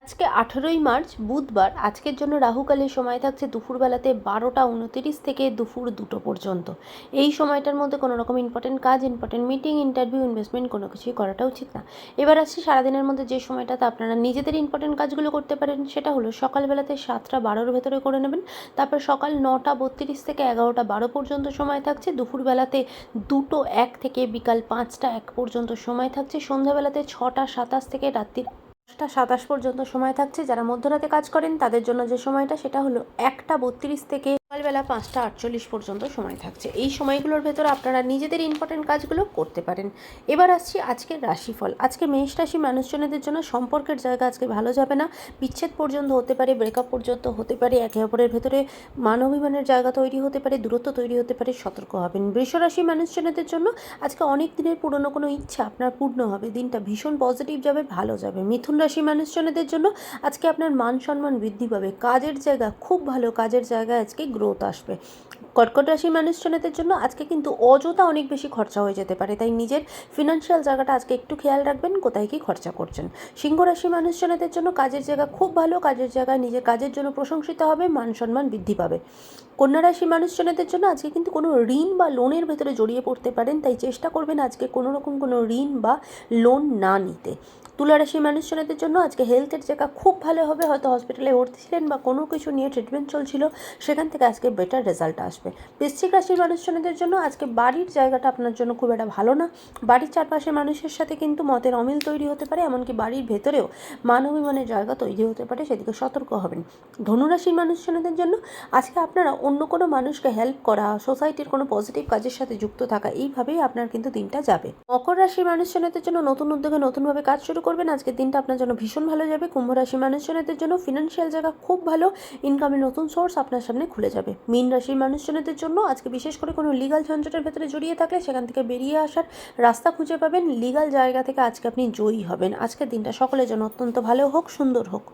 আজকে 18ই মার্চ বুধবার। আজকের জন্য রাহুকালের সময় থাকছে দুপুরবেলাতে 12টা 29 থেকে দুপুর 2টো পর্যন্ত। এই সময়টার মধ্যে কোনো রকম ইম্পর্টেন্ট কাজ, ইম্পর্টেন্ট মিটিং, ইন্টারভিউ, ইনভেস্টমেন্ট কোনো কিছুই করাটা উচিত না। এবার আসছে সারাদিনের মধ্যে যে সময়টাতে আপনারা নিজেদের ইম্পর্টেন্ট কাজগুলো করতে পারেন, সেটা হলো সকালবেলাতে 7টা 12-র ভেতরে করে নেবেন। তারপর সকাল 9টা 32 থেকে 11টা 12 পর্যন্ত সময় থাকছে। দুপুরবেলাতে 2টো 1 থেকে বিকাল 5টা 1 পর্যন্ত সময় থাকছে। সন্ধ্যাবেলাতে 6টা 27 থেকে রাত্রি 10টা 27 পর্যন্ত সময় থাকছে। যারা মধ্যরাতে কাজ করেন তাদের জন্য যে সময়টা, সেটা হলো 1টা 32 থেকে সকালবেলা 5টা 48 পর্যন্ত সময় থাকছে। এই সময়গুলোর ভেতরে আপনারা নিজেদের ইম্পর্টেন্ট কাজগুলো করতে পারেন। এবার আসছি আজকের রাশিফল। আজকে মেষ রাশি মানুষজনদের জন্য সম্পর্কের জায়গা আজকে ভালো যাবে না। বিচ্ছেদ পর্যন্ত হতে পারে, ব্রেকআপ পর্যন্ত হতে পারে, একে অপরের ভেতরে মান অভিমানের জায়গা তৈরি হতে পারে, দূরত্ব তৈরি হতে পারে, সতর্ক হবেন। বৃষ রাশি মানুষজনদের জন্য আজকে অনেক দিনের পুরনো কোনো ইচ্ছা আপনার পূর্ণ হবে। দিনটা ভীষণ পজিটিভ যাবে, ভালো যাবে। মিথুন রাশি মানুষজনদের জন্য আজকে আপনার মান সম্মান বৃদ্ধি পাবে। কাজের জায়গা খুব ভালো, কাজের জায়গায় আজকে গ্রোথ আসবে। কর্কট রাশি মানুষজনদের জন্য আজকে কিন্তু অযথা অনেক বেশি খরচা হয়ে যেতে পারে, তাই নিজের ফিনান্সিয়াল জায়গাটা আজকে একটু খেয়াল রাখবেন, কোথায় কি খরচা করছেন। সিংহ রাশি মানুষজনদের জন্য কাজের জায়গা খুব ভালো, কাজের জায়গায় নিজের কাজের জন্য প্রশংসিত হবে, মান সম্মান বৃদ্ধি পাবে। কন্যা রাশি মানুষজনদের জন্য আজকে কিন্তু কোনো ঋণ বা লোনের ভেতরে জড়িয়ে পড়তে পারেন, তাই চেষ্টা করবেন আজকে কোনো রকম কোনো ঋণ বা লোন না নিতে। তুলা রাশি মানুষজনদের জন্য আজকে হেলথের জায়গা খুব ভালো হবে। হয়তো হসপিটালে ভর্তি ছিলেন বা কোনো কিছু নিয়ে ট্রিটমেন্ট চলছিল, সেখান থেকে আজকে বেটার রেজাল্ট আসবে। বৃশ্চিক রাশির মানুষজনদের জন্য আজকে বাড়ির জায়গাটা আপনার জন্য খুব একটা ভালো না। বাড়ির চারপাশের মানুষের সাথে কিন্তু মতের অমিল তৈরি হতে পারে, এমনকি বাড়ির ভেতরেও মান অভিমানের জায়গা তৈরি হতে পারে, সেদিকে সতর্ক হবেন। ধনুরাশির মানুষজনদের জন্য আজকে আপনারা অন্য কোনো মানুষকে হেল্প করা, সোসাইটির কোনো পজিটিভ কাজের সাথে যুক্ত থাকা, এইভাবেই আপনার কিন্তু দিনটা যাবে। মকর রাশির মানুষজনদের জন্য নতুন উদ্যোগে নতুনভাবে কাজ শুরু করবেন। আজকের দিনটা আপনার জন্য ভীষণ ভালো যাবে। কুম্ভ রাশি মানুষজনদের জন্য ফিনান্সিয়াল জায়গা খুব ভালো, ইনকামের নতুন সোর্স আপনার সামনে খুলে যাবে। মীন রাশির মানুষজনদের জন্য আজকে বিশেষ করে কোনো লিগাল ঝঞ্ঝাটের ভেতরে জড়িয়ে থাকলে সেখান থেকে বেরিয়ে আসার রাস্তা খুঁজে পাবেন। লিগাল জায়গা থেকে আজকে আপনি জয়ী হবেন। আজকের দিনটা সকলের জন্য অত্যন্ত ভালো হোক, সুন্দর হোক।